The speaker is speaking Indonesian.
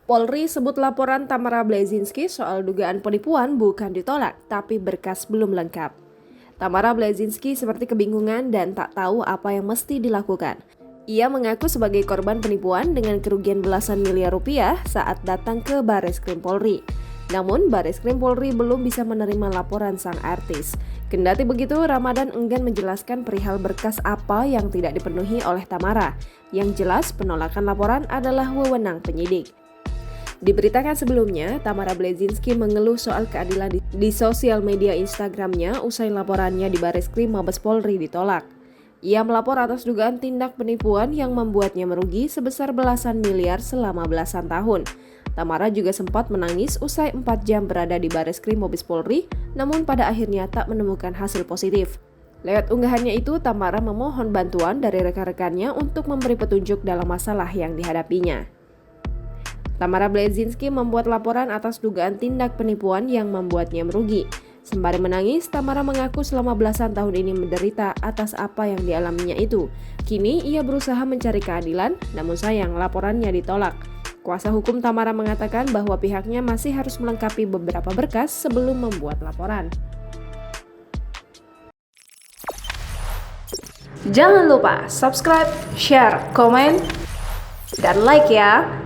Polri sebut laporan Tamara Blazinski soal dugaan penipuan bukan ditolak, tapi berkas belum lengkap. Tamara Blazinski seperti kebingungan dan tak tahu apa yang mesti dilakukan. Ia mengaku sebagai korban penipuan dengan kerugian belasan miliar rupiah saat datang ke Bareskrim Polri. Namun, Bareskrim Polri belum bisa menerima laporan sang artis. Kendati begitu, Ramadan enggan menjelaskan perihal berkas apa yang tidak dipenuhi oleh Tamara. Yang jelas, penolakan laporan adalah wewenang penyidik. Diberitakan sebelumnya, Tamara Blazinski mengeluh soal keadilan di sosial media Instagramnya usai laporannya di Bareskrim Mabes Polri ditolak. Ia melapor atas dugaan tindak penipuan yang membuatnya merugi sebesar belasan miliar selama belasan tahun. Tamara juga sempat menangis usai 4 jam berada di Bareskrim Mabes Polri, namun pada akhirnya tak menemukan hasil positif. Lewat unggahannya itu, Tamara memohon bantuan dari rekan-rekannya untuk memberi petunjuk dalam masalah yang dihadapinya. Tamara Blazinski membuat laporan atas dugaan tindak penipuan yang membuatnya merugi. Sembari menangis, Tamara mengaku selama belasan tahun ini menderita atas apa yang dialaminya itu. Kini ia berusaha mencari keadilan, namun sayang laporannya ditolak. Kuasa hukum Tamara mengatakan bahwa pihaknya masih harus melengkapi beberapa berkas sebelum membuat laporan. Jangan lupa subscribe, share, komen, dan like ya!